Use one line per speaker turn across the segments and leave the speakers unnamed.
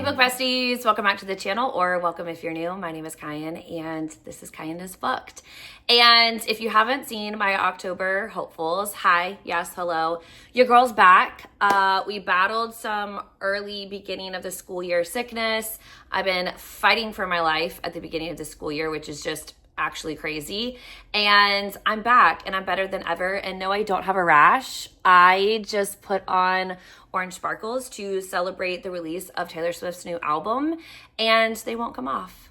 Hey book besties, welcome back to the channel, or welcome if you're new. My name is Kyan and this is Kyan is Booked. And if you haven't seen my October hopefuls, hi, yes, hello, your girl's back. We battled some early beginning of the school year sickness. I've been fighting for my life at the beginning of the school year, which is just actually crazy. And I'm back and I'm better than ever. And no, I don't have a rash. I just put on orange sparkles to celebrate the release of Taylor Swift's new album, and they won't come off.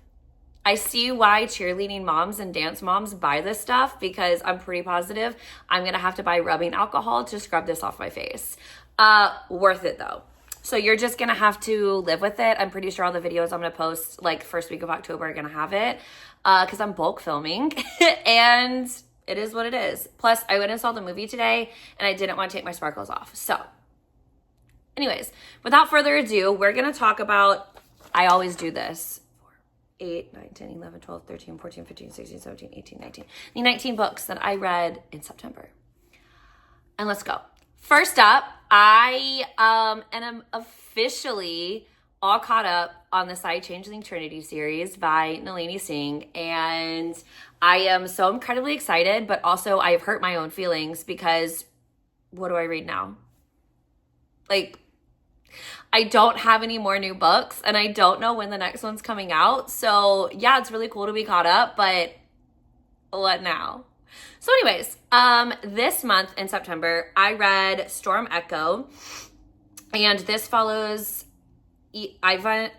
I see why cheerleading moms and dance moms buy this stuff, because I'm pretty positive I'm gonna have to buy rubbing alcohol to scrub this off my face. Worth it though. So you're just gonna have to live with it. I'm pretty sure all the videos I'm gonna post like first week of October are gonna have it, because I'm bulk filming and it is what it is. Plus I went and saw the movie today and I didn't want to take my sparkles off. So anyways, without further ado, we're gonna talk about, I always do this, 8, 9, 10, 11, 12, 13, 14, 15, 16, 17, 18, 19. The 19 books that I read in September. And let's go. First up, I am officially all caught up on the Psy Changeling Series by Nalini Singh, and I am so incredibly excited, but also I've hurt my own feelings because what do I read now? Like, I don't have any more new books and I don't know when the next one's coming out. So yeah, it's really cool to be caught up, but what now? So anyways, this month in September, I read Storm Echo, and this follows Yvonne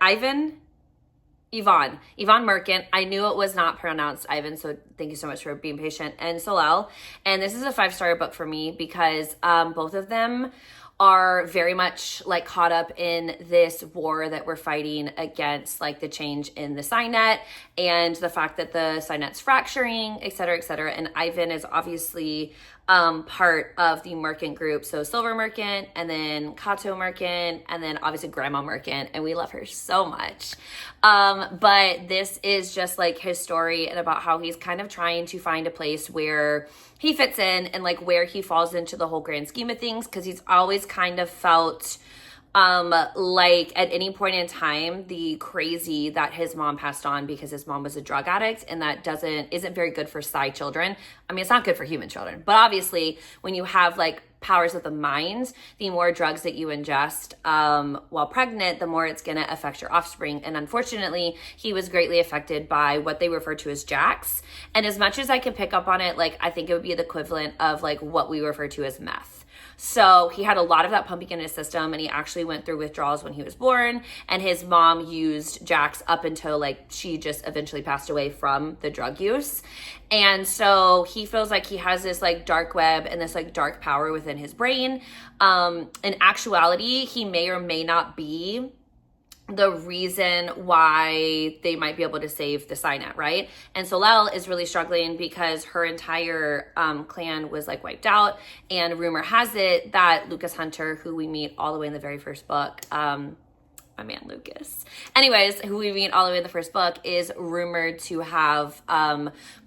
Merkin. I knew it was not pronounced Ivan, so thank you so much for being patient. And Solel. And this is a 5-star book for me because both of them are very much like caught up in this war that we're fighting against, like the change in the Psynet and the fact that the Psynet's fracturing, et cetera, et cetera. And Ivan is obviously part of the Merkin group. So Silver Merkin, and then Kato Merkin, and then obviously Grandma Merkin, and we love her so much. But this is just like his story and about how he's kind of trying to find a place where he fits in and like where he falls into the whole grand scheme of things, because he's always kind of felt like at any point in time, the crazy that his mom passed on because his mom was a drug addict, and that isn't very good for Psy children. I mean, it's not good for human children, but obviously when you have like powers of the mind, the more drugs that you ingest while pregnant, the more it's going to affect your offspring. And unfortunately, he was greatly affected by what they refer to as jacks. And as much as I can pick up on it, like I think it would be the equivalent of like what we refer to as meth. So he had a lot of that pumping in his system, and he actually went through withdrawals when he was born, and his mom used jacks up until like she just eventually passed away from the drug use. And so he feels like he has this like dark web and this like dark power within his brain. In actuality, he may or may not be the reason why they might be able to save the Psynet, right? And Solel is really struggling because her entire clan was like wiped out, and rumor has it that Lucas Hunter, who we meet all the way in the very first book, my man Lucas, anyways, who we meet all the way in the first book, is rumored to have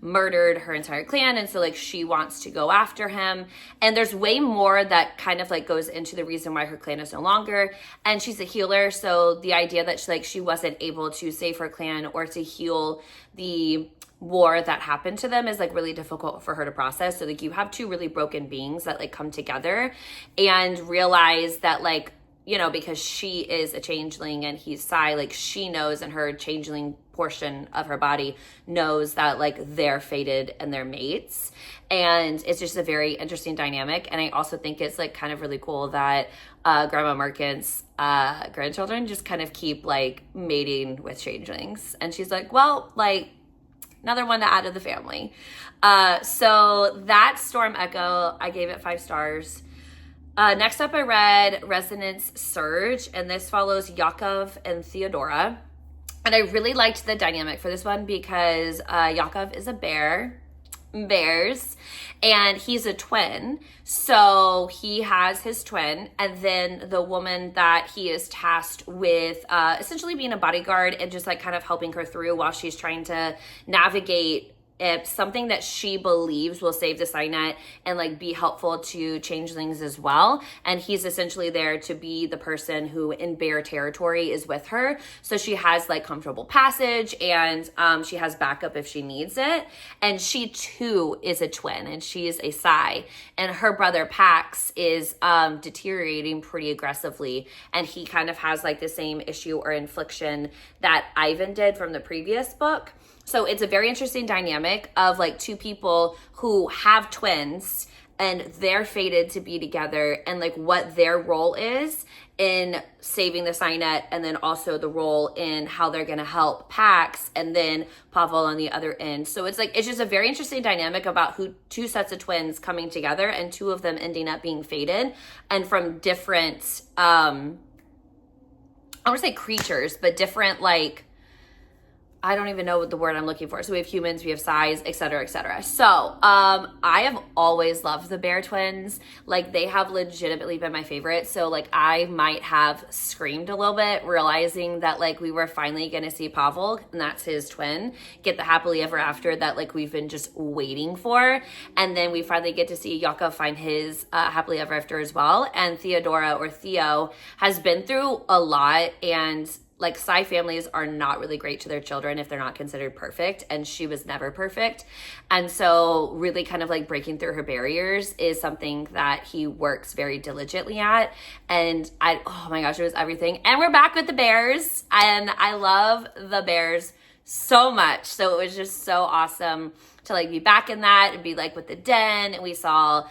murdered her entire clan, and so like she wants to go after him. And there's way more that kind of like goes into the reason why her clan is no longer. And she's a healer, so the idea that she wasn't able to save her clan or to heal the war that happened to them is like really difficult for her to process. So like you have two really broken beings that like come together and realize that like, you know, because she is a changeling and he's Psy, like she knows, and her changeling portion of her body knows that like they're fated and they're mates. And it's just a very interesting dynamic. And I also think it's like kind of really cool that Grandma Merkin's grandchildren just kind of keep like mating with changelings. And she's like, well, like another one to add to the family. So that's Storm Echo. I gave it 5 stars. Next up, I read Resonance Surge, and this follows Yakov and Theodora. And I really liked the dynamic for this one because Yakov is a bears, and he's a twin. So he has his twin, and then the woman that he is tasked with essentially being a bodyguard and just like kind of helping her through while she's trying to navigate if something that she believes will save the Psynet and like be helpful to changelings as well. And he's essentially there to be the person who in bear territory is with her. So she has like comfortable passage, and she has backup if she needs it. And she too is a twin, and she is a Psy. And her brother Pax is deteriorating pretty aggressively. And he kind of has like the same issue or infliction that Ivan did from the previous book. So it's a very interesting dynamic of like two people who have twins and they're fated to be together, and like what their role is in saving the Psynet, and then also the role in how they're going to help Pax and then Pavel on the other end. So it's like, it's just a very interesting dynamic about two sets of twins coming together and two of them ending up being fated and from different, I don't want to say creatures, but different like, I don't even know what the word I'm looking for. So we have humans, we have Psys, et cetera, et cetera. So I have always loved the bear twins. Like they have legitimately been my favorite. So like I might have screamed a little bit realizing that like we were finally going to see Pavel, and that's his twin, get the happily ever after that like we've been just waiting for. And then we finally get to see Yakov find his happily ever after as well. And Theodora or Theo has been through a lot, and like Psy families are not really great to their children if they're not considered perfect, and she was never perfect. And so really kind of like breaking through her barriers is something that he works very diligently at. And oh my gosh, it was everything. And we're back with the bears, and I love the bears so much. So it was just so awesome to like be back in that and be like with the den, and we saw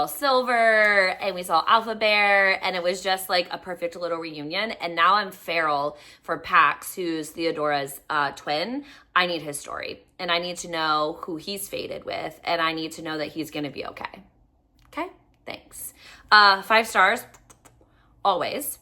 Silver and we saw Alpha Bear, and it was just like a perfect little reunion. And now I'm feral for Pax, who's Theodora's twin. I need his story, and I need to know who he's fated with, and I need to know that he's gonna be okay. Okay, thanks. 5 stars, always.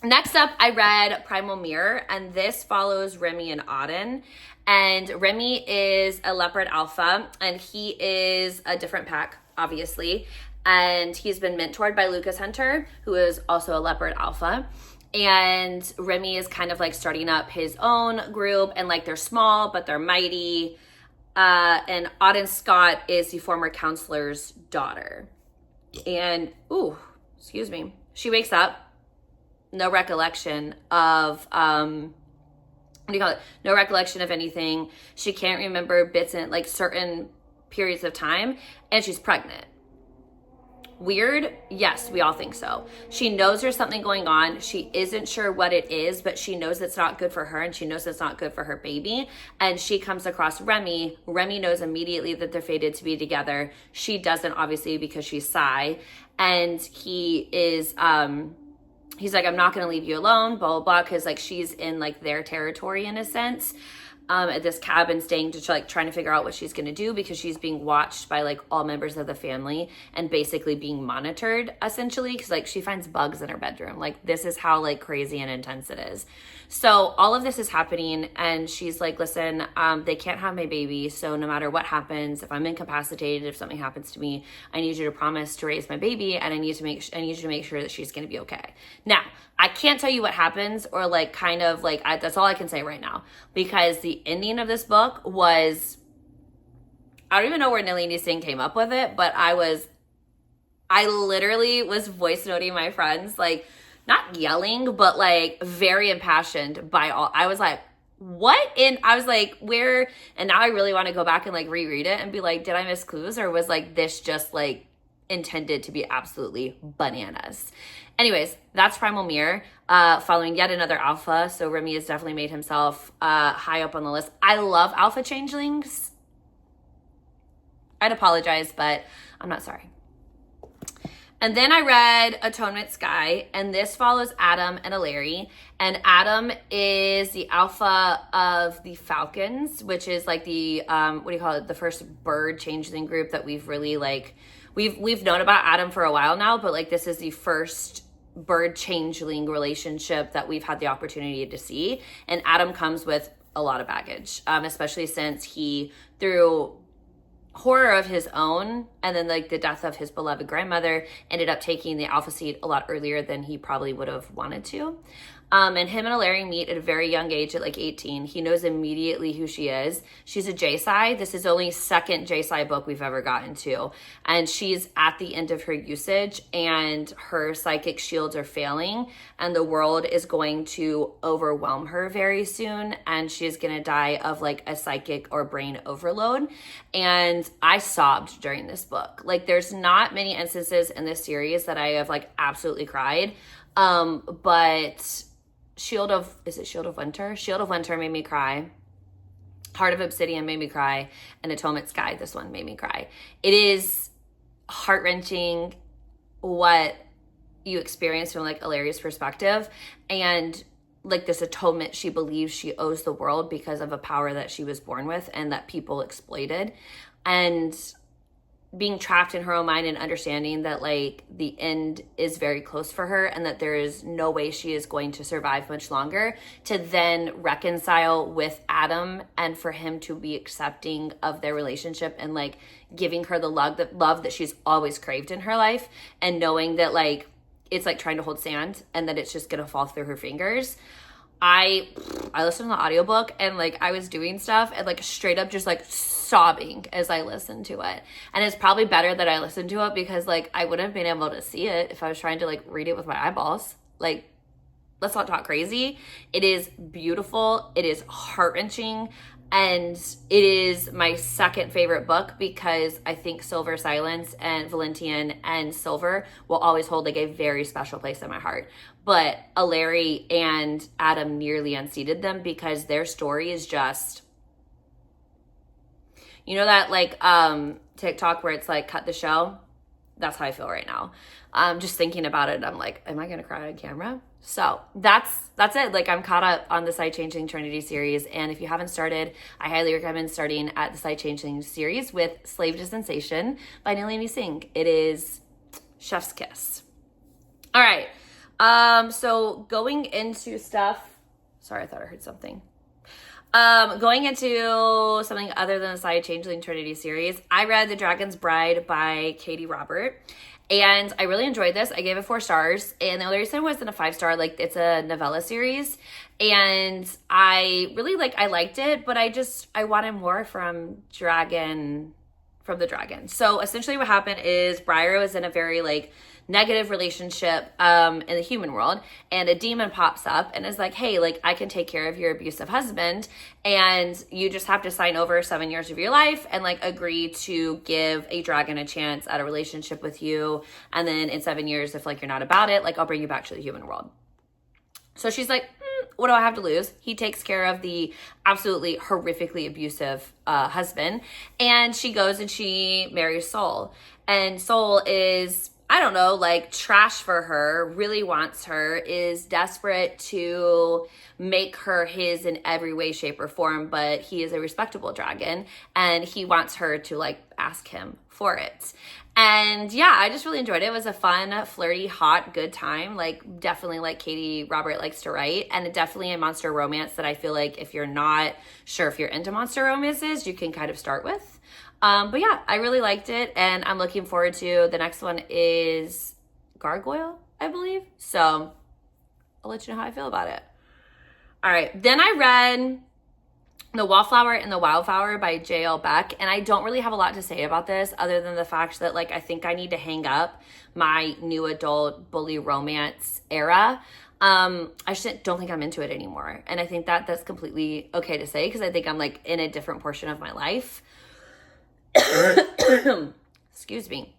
Next up, I read Primal Mirror, and this follows Remy and Auden. And Remy is a leopard alpha, and he is a different pack, obviously. And he's been mentored by Lucas Hunter, who is also a leopard alpha. And Remy is kind of like starting up his own group, and like they're small, but they're mighty. And Auden Scott is the former counselor's daughter. And, excuse me. She wakes up, no recollection of, no recollection of anything. She can't remember bits in like certain periods of time, and she's pregnant. Weird? Yes, we all think so. She knows there's something going on. She isn't sure what it is, but she knows it's not good for her, and she knows it's not good for her baby. And she comes across Remy. Remy knows immediately that they're fated to be together. She doesn't, obviously, because she's Psy. And he is, he's like, I'm not going to leave you alone, blah, blah, blah, because like she's in like their territory in a sense, at this cabin, staying to trying to figure out what she's going to do, because she's being watched by like all members of the family and basically being monitored essentially, because like she finds bugs in her bedroom. Like this is how like crazy and intense it is. So all of this is happening, and she's like, listen, they can't have my baby, so no matter what happens, if I'm incapacitated, if something happens to me, I need you to promise to raise my baby, and I need you to make sure that she's going to be okay. Now, I can't tell you what happens, or like kind of like that's all I can say right now, because the ending of this book was, I don't even know where Nalini Singh came up with it, but I literally was voice noting my friends, like not yelling, but like very impassioned by all. I was like, what? And I was like, where? And now I really want to go back and like reread it and be like, did I miss clues, or was like this just like intended to be absolutely bananas? Anyways, that's Primal Mirror, following yet another alpha. So Remy has definitely made himself high up on the list. I love alpha changelings. I'd apologize, but I'm not sorry. And then I read Atonement Sky, and this follows Adam and Aleri. And Adam is the alpha of the Falcons, which is like the, the first bird changeling group that we've really like, we've known about Adam for a while now, but like this is the first bird changeling relationship that we've had the opportunity to see. And Adam comes with a lot of baggage, especially since he, through horror of his own and then like the death of his beloved grandmother, ended up taking the alpha seed a lot earlier than he probably would have wanted to. And him and Larry meet at a very young age at like 18. He knows immediately who she is. She's a J-Psy. This is only second J-Psy book we've ever gotten to. And she's at the end of her usage and her psychic shields are failing and the world is going to overwhelm her very soon. And she's going to die of like a psychic or brain overload. And I sobbed during this book. Like there's not many instances in this series that I have like absolutely cried. But Shield of Winter? Shield of Winter made me cry. Heart of Obsidian made me cry. And Atonement Sky, this one made me cry. It is heart-wrenching what you experience from like Illyria's perspective. And like this atonement she believes she owes the world because of a power that she was born with and that people exploited. And being trapped in her own mind and understanding that like the end is very close for her and that there is no way she is going to survive much longer, to then reconcile with Adam and for him to be accepting of their relationship and like giving her the love that she's always craved in her life, and knowing that like it's like trying to hold sand and that it's just gonna fall through her fingers. I listened to the audiobook and like I was doing stuff and like straight up just like sobbing as I listened to it. And it's probably better that I listened to it because like I wouldn't have been able to see it if I was trying to like read it with my eyeballs. Like, let's not talk crazy. It is beautiful. It is heart-wrenching. And it is my second favorite book because I think Silver Silence and Valentian and Silver will always hold like a very special place in my heart. But Larry and Adam nearly unseated them because their story is just, you know that like TikTok where it's like cut the show? That's how I feel right now. Just thinking about it, I'm like, am I gonna cry on camera? So that's it. Like I'm caught up on the Psy Changeling Trinity series. And if you haven't started, I highly recommend starting at the Psy Changeling series with Slave to Sensation by Nalini Singh. It is chef's kiss. All right. So going into stuff, sorry, I thought I heard something. Going into something other than the Psy Changeling Trinity series, I read The Dragon's Bride by Katie Robert. And I really enjoyed this. I gave it 4 stars. And the only reason it wasn't a 5-star, like it's a novella series. And I really I liked it, but I wanted more from the dragon. So essentially what happened is Briar was in a very negative relationship in the human world, and a demon pops up and is like, hey, I can take care of your abusive husband, and you just have to sign over 7 years of your life and agree to give a dragon a chance at a relationship with you, and then in 7 years, if you're not about it, I'll bring you back to the human world. So she's like, what do I have to lose? He takes care of the absolutely horrifically abusive husband, and she goes and she marries Soul, and Soul is, I don't know, trash for her, really wants her, is desperate to make her his in every way, shape, or form, but he is a respectable dragon, and he wants her to, ask him for it. And yeah, I just really enjoyed it. It was a fun, flirty, hot, good time. Definitely Katie Robert likes to write, and definitely a monster romance that I feel if you're not sure if you're into monster romances, you can kind of start with. But yeah, I really liked it, and I'm looking forward to the next one is Gargoyle, I believe. So I'll let you know how I feel about it. All right, then I read The Wallflower and the Wildflower by J.L. Beck, and I don't really have a lot to say about this other than the fact that I think I need to hang up my new adult bully romance era. I just don't think I'm into it anymore, and I think that that's completely okay to say because I think I'm in a different portion of my life. Excuse me.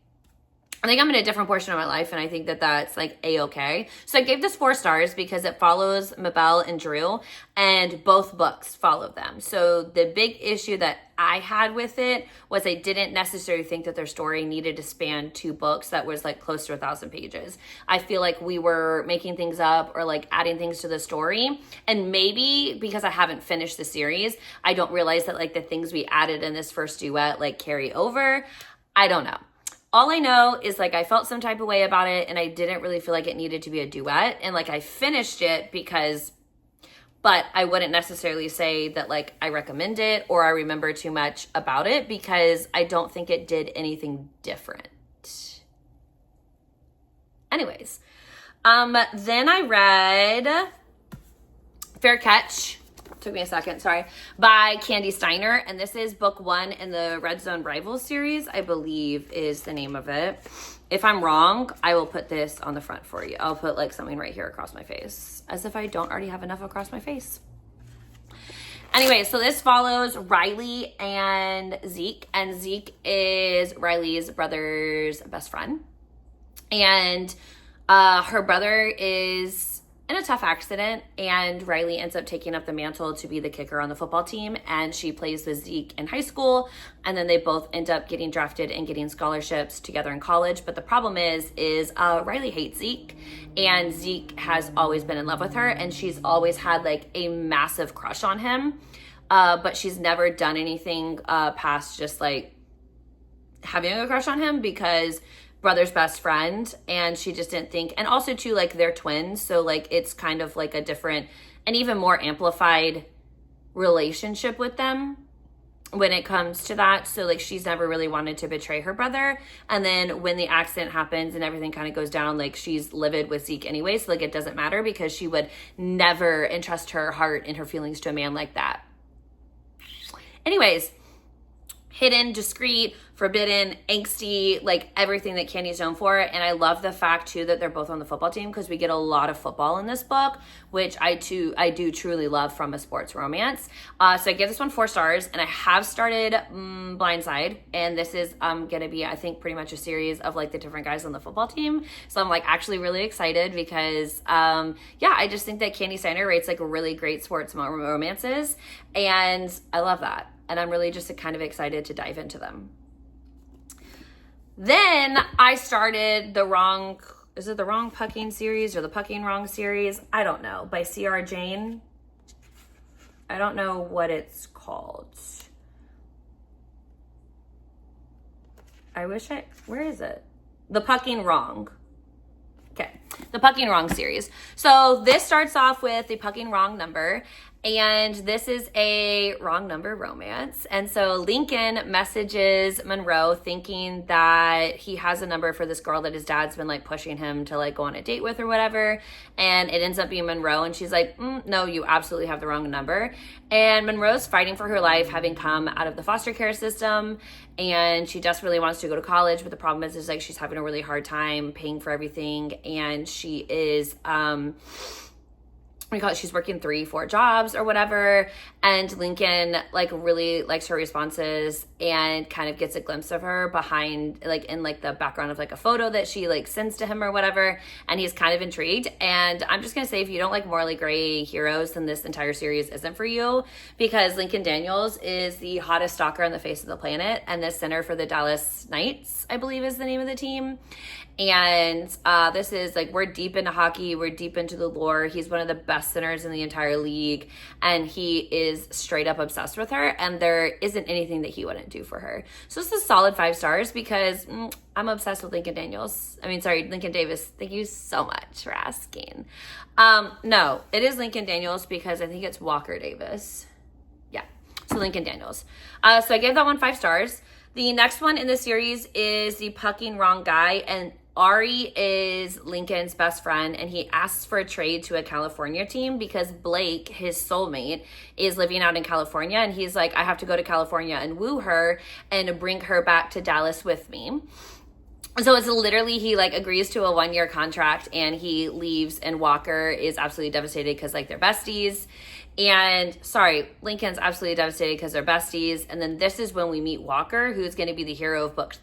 I think I'm in a different portion of my life, and I think that that's a-okay. So I gave this 4 stars because it follows Mabel and Drew, and both books follow them. So the big issue that I had with it was I didn't necessarily think that their story needed to span 2 books that was close to 1,000 pages. I feel we were making things up or adding things to the story, and maybe because I haven't finished the series, I don't realize that the things we added in this first duet carry over. I don't know. All I know is I felt some type of way about it, and I didn't really feel it needed to be a duet, and I finished it but I wouldn't necessarily say that I recommend it or I remember too much about it because I don't think it did anything different. Anyways, then I read Fair Catch, took me a second, sorry, by Candy Steiner. And this is book 1 in the Red Zone Rivals series, I believe is the name of it. If I'm wrong, I will put this on the front for you. I'll put like something right here across my face, as if I don't already have enough across my face. Anyway, so this follows Riley and Zeke. And Zeke is Riley's brother's best friend. And her brother is in a tough accident, and Riley ends up taking up the mantle to be the kicker on the football team, and she plays with Zeke in high school, and then they both end up getting drafted and getting scholarships together in college. But the problem is Riley hates Zeke, and Zeke has always been in love with her, and she's always had like a massive crush on him, but she's never done anything past just like having a crush on him, because brother's best friend, and she just didn't think, and also too, like, they're twins, so like it's kind of like a different and even more amplified relationship with them when it comes to that. So like she's never really wanted to betray her brother, and then when the accident happens and everything kind of goes down, like she's livid with Zeke anyway, so like it doesn't matter, because she would never entrust her heart and her feelings to a man like that. Anyways, hidden, discreet, forbidden, angsty, like everything that Candy's known for. And I love the fact too that they're both on the football team, because we get a lot of football in this book, which I do truly love from a sports romance. So I give this one 4 stars, and I have started Blindside, and this is gonna be, I think, pretty much a series of like the different guys on the football team. So I'm like actually really excited, because yeah, I just think that Candy Steiner writes like really great sports romances, and I love that. And I'm really just kind of excited to dive into them. Then I started is it the Wrong Pucking series or the Pucking Wrong series? I don't know, by C.R. Jane. I don't know what it's called. Where is it? The Pucking Wrong. Okay, the Pucking Wrong series. So this starts off with the Pucking Wrong number, and this is a wrong number romance. And so Lincoln messages Monroe thinking that he has a number for this girl that his dad's been like pushing him to like go on a date with or whatever. And it ends up being Monroe, and she's like, no, you absolutely have the wrong number. And Monroe's fighting for her life, having come out of the foster care system, and she desperately wants to go to college, but the problem is like she's having a really hard time paying for everything, and she is she's working 3-4 jobs or whatever. And Lincoln like really likes her responses and kind of gets a glimpse of her behind like in like the background of like a photo that she like sends to him or whatever, and he's kind of intrigued. And I'm just gonna say, if you don't like morally gray heroes, then this entire series isn't for you, because Lincoln Daniels is the hottest stalker on the face of the planet, and the center for the Dallas Knights, I believe, is the name of the team. And this is like, we're deep into hockey, we're deep into the lore. He's one of the best centers in the entire league, and he is straight up obsessed with her, and there isn't anything that he wouldn't do for her. So it's a solid 5 stars, because I'm obsessed with Lincoln Davis. Thank you so much for asking. No, it is Lincoln Daniels, because I think it's Walker Davis. Yeah, so Lincoln Daniels. So I gave that one 5 stars. The next one in the series is the Pucking Wrong Guy, and Ari is Lincoln's best friend, and he asks for a trade to a California team because Blake, his soulmate, is living out in California, and he's like, I have to go to California and woo her and bring her back to Dallas with me. So it's literally, he like agrees to a 1-year contract, and he leaves, and Walker is absolutely devastated because like they're besties. And Lincoln's absolutely devastated because they're besties. And then this is when we meet Walker, who's going to be the hero of book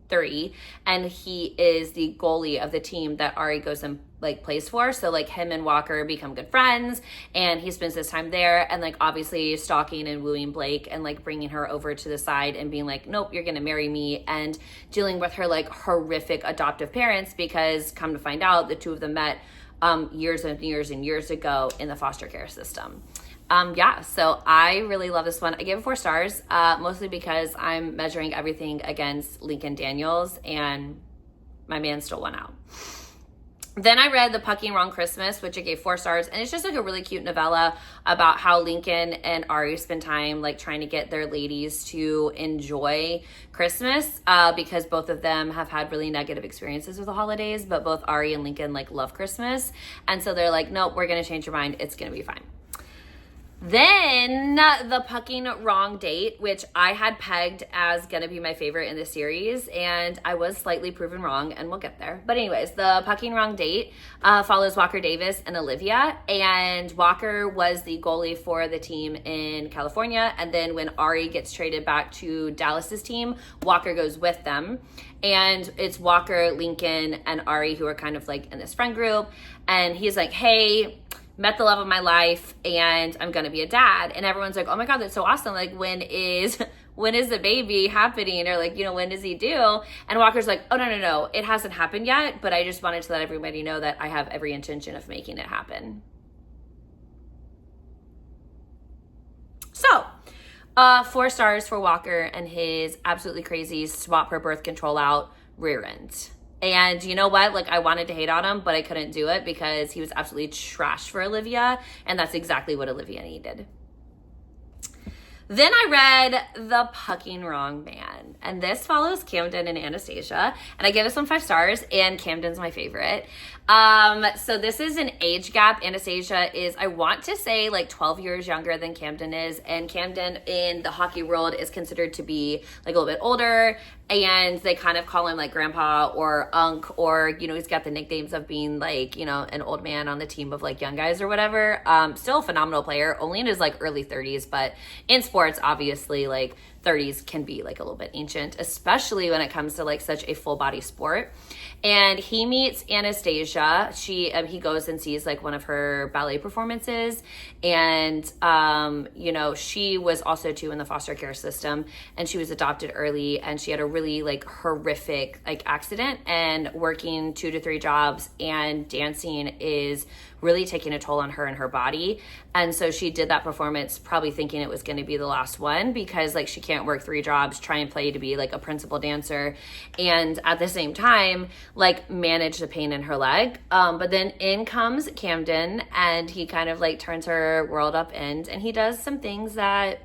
3, and he is the goalie of the team that Ari goes and like plays for. So like him and Walker become good friends, and he spends his time there, and like obviously stalking and wooing Blake, and like bringing her over to the side and being like, nope, you're gonna marry me, and dealing with her like horrific adoptive parents, because come to find out, the two of them met years and years and years ago in the foster care system. Yeah, so I really love this one. I gave it 4 stars, mostly because I'm measuring everything against Lincoln Daniels, and my man still won out. Then I read The Pucking Wrong Christmas, which I gave 4 stars, and it's just like a really cute novella about how Lincoln and Ari spend time like trying to get their ladies to enjoy Christmas, because both of them have had really negative experiences with the holidays, but both Ari and Lincoln like love Christmas, and so they're like, nope, we're gonna change your mind, it's gonna be fine. Then the Pucking Wrong Date, which I had pegged as gonna be my favorite in the series, and I was slightly proven wrong, and we'll get there. But anyways, the Pucking Wrong Date follows Walker Davis and Olivia, and Walker was the goalie for the team in California, and then when Ari gets traded back to Dallas's team, Walker goes with them, and it's Walker, Lincoln, and Ari who are kind of like in this friend group, and he's like, hey, met the love of my life and I'm gonna be a dad. And everyone's like, oh my God, that's so awesome. Like, when is the baby happening? Or like, when does he do? And Walker's like, oh, no, it hasn't happened yet, but I just wanted to let everybody know that I have every intention of making it happen. So 4 stars for Walker and his absolutely crazy swap her birth control out rear end. And you know what? Like, I wanted to hate on him, but I couldn't do it because he was absolutely trash for Olivia. And that's exactly what Olivia needed. Then I read The Pucking Wrong Man. And this follows Camden and Anastasia. And I give this one 5 stars. And Camden's my favorite. So this is an age gap. Anastasia is, I want to say, like 12 years younger than Camden is. And Camden in the hockey world is considered to be like a little bit older. And they kind of call him like grandpa or unk, or, he's got the nicknames of being like, an old man on the team of like young guys or whatever. Still a phenomenal player, only in his like early 30s, but in sports, obviously, like 30s can be like a little bit ancient, especially when it comes to like such a full body sport. And he meets Anastasia. He goes and sees like one of her ballet performances, and she was also too in the foster care system, and she was adopted early, and she had a really like horrific like accident, and working 2 to 3 jobs and dancing is really taking a toll on her and her body. And so she did that performance probably thinking it was going to be the last one, because like she can't work 3 jobs, try and play to be like a principal dancer, and at the same time like manage the pain in her leg. But then in comes Camden, and he kind of like turns her world upend, and he does some things that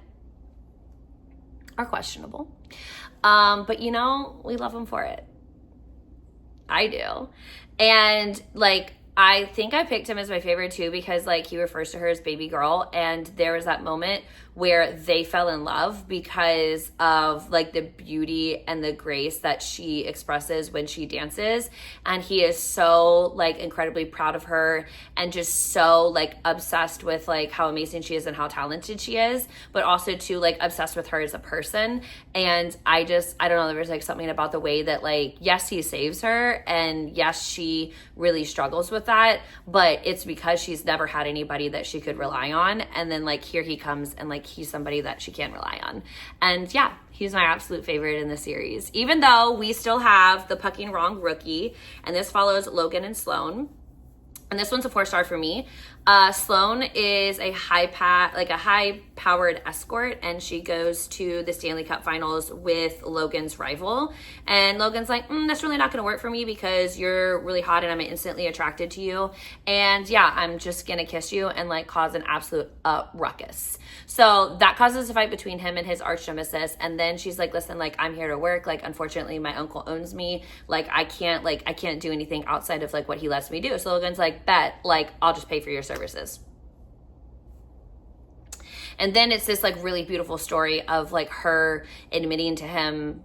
are questionable. But we love him for it. I do. And like, I think I picked him as my favorite too, because like he refers to her as baby girl, and there was that moment where they fell in love because of like the beauty and the grace that she expresses when she dances. And he is so like incredibly proud of her, and just so like obsessed with like how amazing she is and how talented she is, but also too like obsessed with her as a person. And I don't know, there's like something about the way that like, yes, he saves her, and yes, she really struggles with that, but it's because she's never had anybody that she could rely on. And then like here he comes, and like he's somebody that she can rely on. And yeah, he's my absolute favorite in the series, even though we still have the Pucking Wrong rookie, and this follows Logan and Sloan. And this one's a 4-star for me. Sloan is a high-powered escort, and she goes to the Stanley Cup Finals with Logan's rival. And Logan's like, that's really not going to work for me because you're really hot and I'm instantly attracted to you. And yeah, I'm just going to kiss you and like cause an absolute ruckus. So that causes a fight between him and his arch nemesis. And then she's like, listen, like I'm here to work. Like unfortunately, my uncle owns me. Like I can't do anything outside of like what he lets me do. So Logan's like, bet, like I'll just pay for your services. And then it's this like really beautiful story of like her admitting to him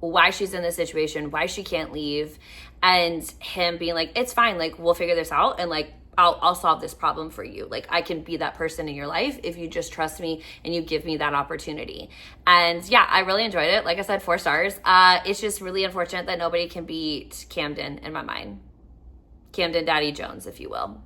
why she's in this situation, why she can't leave, and him being like, it's fine, like we'll figure this out, and like I'll solve this problem for you. Like I can be that person in your life if you just trust me and you give me that opportunity. And yeah, I really enjoyed it. Like I said, 4 stars. It's just really unfortunate that nobody can beat Camden in my mind. Camden Daddy Jones, if you will.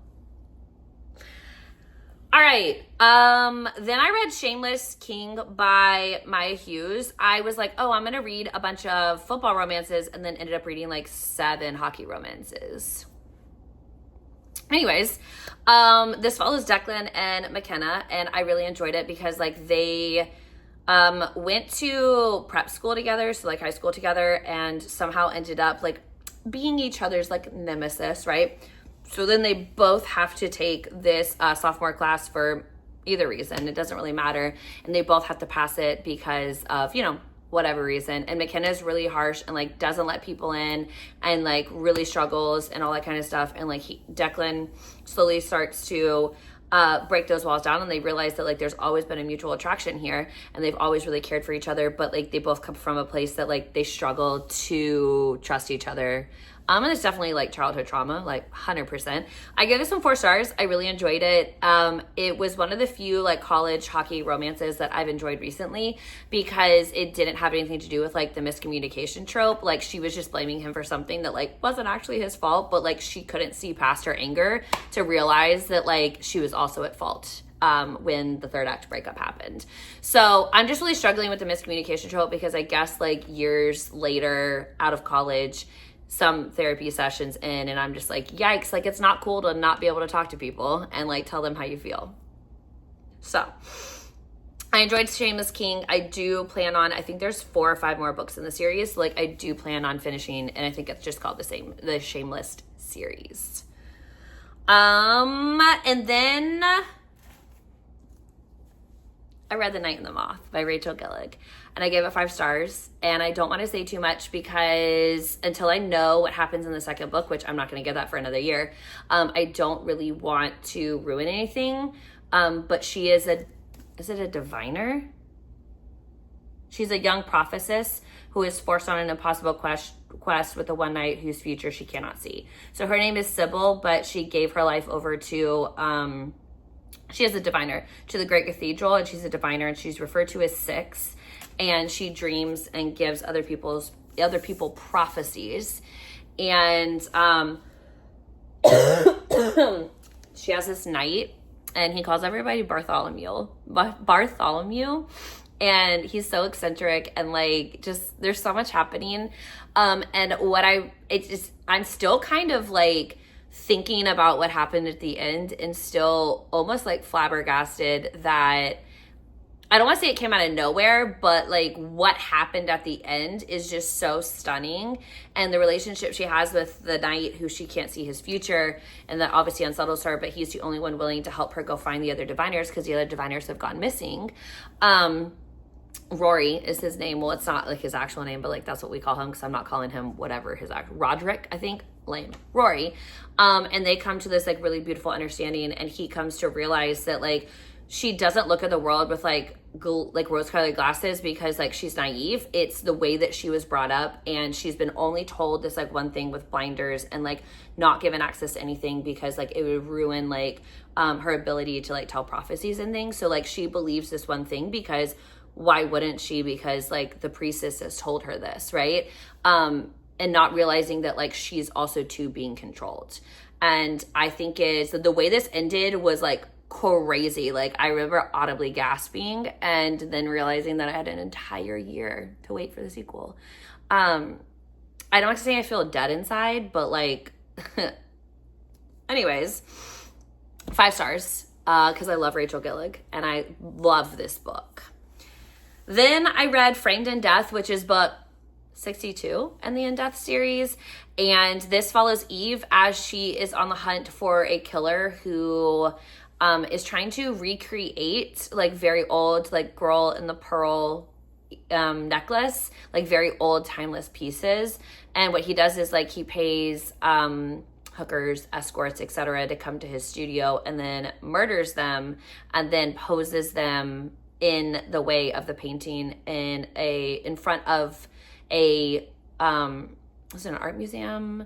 All right. Then I read Shameless King by Maya Hughes. I was like, oh, I'm going to read a bunch of football romances, and then ended up reading like 7 hockey romances. Anyways, this follows Declan and McKenna, and I really enjoyed it because like they went to prep school together, so like high school together, and somehow ended up like being each other's like nemesis, right? So then they both have to take this sophomore class for either reason. It doesn't really matter. And they both have to pass it because of, whatever reason. And McKenna's really harsh and like doesn't let people in and like really struggles and all that kind of stuff. And like Declan slowly starts to break those walls down, and they realize that like there's always been a mutual attraction here, and they've always really cared for each other, but like they both come from a place that like they struggle to trust each other. And it's definitely like childhood trauma, like 100%. I give this one 4 stars. I really enjoyed it. It was one of the few like college hockey romances that I've enjoyed recently, because it didn't have anything to do with like the miscommunication trope. Like she was just blaming him for something that like wasn't actually his fault, but like she couldn't see past her anger to realize that like she was also at fault when the third act breakup happened. So I'm just really struggling with the miscommunication trope, because I guess like years later out of college, some therapy sessions in, and I'm just like, yikes, like it's not cool to not be able to talk to people and like tell them how you feel. So I enjoyed Shameless King. I do plan on, I think there's 4 or 5 more books in the series. Like I do plan on finishing, and I think it's just called the Shameless series. And then I read The Night and the Moth by Rachel Gillig, and I gave it 5 stars. And I don't want to say too much, because until I know what happens in the second book, which I'm not going to get that for another year, I don't really want to ruin anything. But she is it a diviner? She's a young prophetess who is forced on an impossible quest with a one knight whose future she cannot see. So her name is Sybil, but she gave her life over to, she is a diviner, to the Great Cathedral, and she's a diviner, and she's referred to as Six, and she dreams and gives other people prophecies. And she has this knight, and he calls everybody Bartholomew, and he's so eccentric, and like just there's so much happening. And I'm still kind of like thinking about what happened at the end, and still almost like flabbergasted that, I don't want to say it came out of nowhere, but like what happened at the end is just so stunning. And the relationship she has with the knight, who she can't see his future, and that obviously unsettles her, but he's the only one willing to help her go find the other diviners, because the other diviners have gone missing. Rory is his name. Well, it's not like his actual name, but like that's what we call him, because I'm not calling him whatever his actual, Roderick, I think, lame, Rory. And they come to this like really beautiful understanding, and he comes to realize that like she doesn't look at the world with like rose-colored glasses, because like she's naive. It's the way that she was brought up, and she's been only told this like one thing with blinders, and like not given access to anything, because like it would ruin like her ability to like tell prophecies and things. So like she believes this one thing, because why wouldn't she? Because like the priestess has told her this, right? And not realizing that like she's also too being controlled. And I think the way this ended was like crazy. Like I remember audibly gasping, and then realizing that I had an entire year to wait for the sequel. I don't want to say I feel dead inside, but like anyways, 5 stars, because I love Rachel Gillig and I love this book. Then I read Framed in Death, which is book 62 in the In Death series. And this follows Eve as she is on the hunt for a killer who is trying to recreate like very old, like girl in the pearl necklace, like very old timeless pieces. And what he does is like he pays hookers, escorts, etc. to come to his studio, and then murders them, and then poses them in the way of the painting in front of a was it an art museum?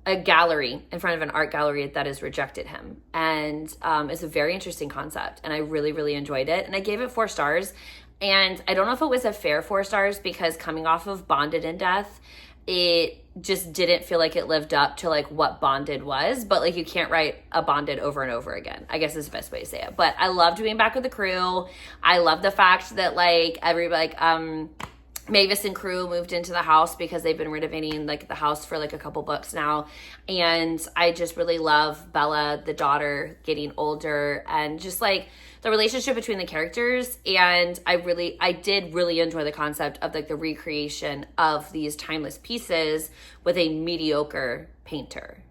A gallery, in front of an art gallery that has rejected him. And it's a very interesting concept, and I really, really enjoyed it. And I gave it 4 stars. And I don't know if it was a fair 4 stars, because coming off of Bonded in Death, it just didn't feel like it lived up to like what Bonded was. But like you can't write a Bonded over and over again, I guess is the best way to say it. But I loved being back with the crew. I love the fact that like Mavis and crew moved into the house, because they've been renovating like the house for like a couple books now. And I just really love Bella, the daughter, getting older, and just like the relationship between the characters. And I did really enjoy the concept of like the recreation of these timeless pieces with a mediocre painter.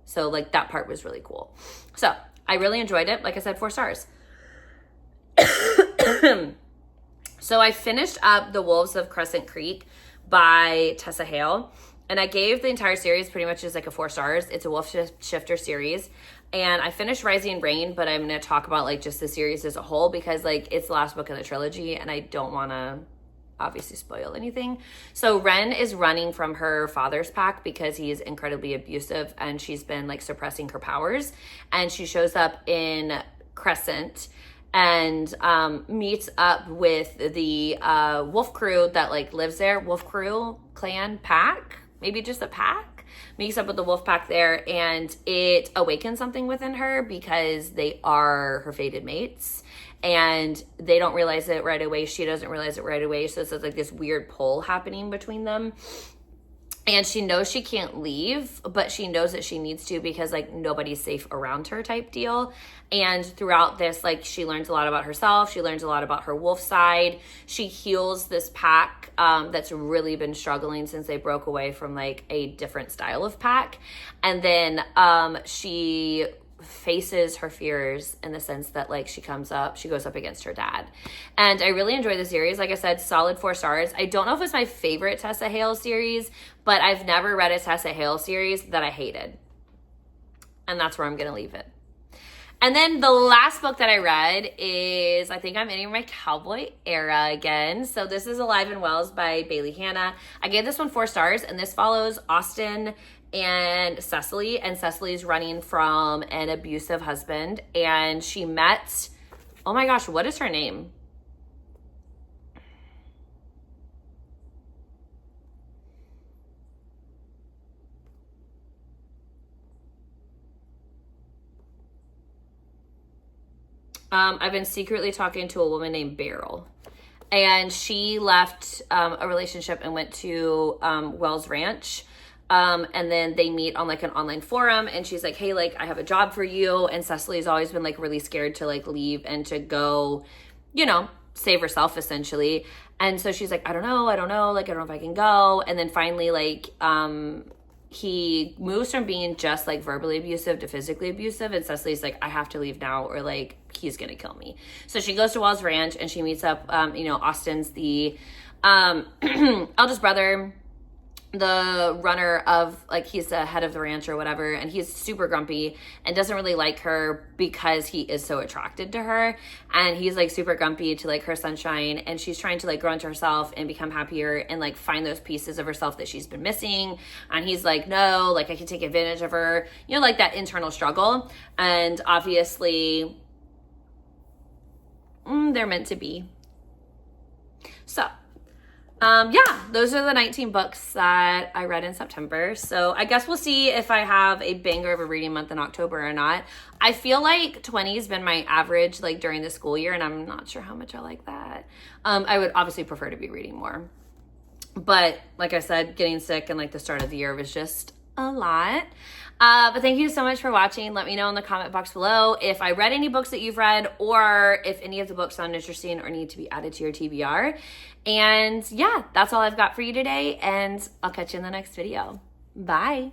So like that part was really cool. So I really enjoyed it. Like I said, 4 stars. So I finished up The Wolves of Crescent Creek by Tessa Hale. And I gave the entire series pretty much as like a 4 stars. It's a Wolf Shifter series. And I finished Rising Rain, but I'm going to talk about like just the series as a whole because like it's the last book in the trilogy and I don't want to obviously spoil anything. So Ren is running from her father's pack because he is incredibly abusive and she's been like suppressing her powers. And she shows up in Crescent and meets up with the wolf crew that like lives there. Wolf crew, clan, pack, maybe just a pack. Meets up with the wolf pack there, and it awakens something within her because they are her fated mates, and they don't realize it right away. She doesn't realize it right away. So it's like this weird pull happening between them. And she knows she can't leave, but she knows that she needs to because like nobody's safe around her type deal. And throughout this, like she learns a lot about herself. She learns a lot about her wolf side. She heals this pack that's really been struggling since they broke away from like a different style of pack. And then she faces her fears in the sense that like she goes up against her dad. And I really enjoy the series. Like I said, solid 4 stars. I don't know if it's my favorite Tessa Hale series, but I've never read a Tessa Hale series that I hated. And that's where I'm going to leave it. And then the last book that I read is, I think I'm entering my cowboy era again. So this is Alive and Wells by Bailey Hanna. I gave this one 4 stars, and this follows Austin and Cecily. And Cecily's running from an abusive husband. And she met, oh my gosh, what is her name? I've been secretly talking to a woman named Beryl, and she left a relationship and went to Wells Ranch. And then they meet on like an online forum, and she's like, hey, like I have a job for you. And Cecily's always been like really scared to like leave and to go, you know, save herself essentially. And so she's like, I don't know. Like, I don't know if I can go. And then finally, like, he moves from being just like verbally abusive to physically abusive, and Cecily's like, I have to leave now or like he's gonna kill me. So she goes to Wells Ranch and she meets up Austin's the eldest brother, the runner of like, he's the head of the ranch or whatever, and he's super grumpy and doesn't really like her because he is so attracted to her, and he's like super grumpy to like her sunshine, and she's trying to like grow into herself and become happier and like find those pieces of herself that she's been missing. And he's like, no, like I can take advantage of her, like that internal struggle. And obviously they're meant to be. So yeah, those are the 19 books that I read in September. So I guess we'll see if I have a banger of a reading month in October or not. I feel like 20 has been my average like during the school year, and I'm not sure how much I like that. I would obviously prefer to be reading more. But like I said, getting sick and like the start of the year was just a lot. But thank you so much for watching. Let me know in the comment box below if I read any books that you've read, or if any of the books sound interesting or need to be added to your TBR. And yeah, that's all I've got for you today, and I'll catch you in the next video. Bye.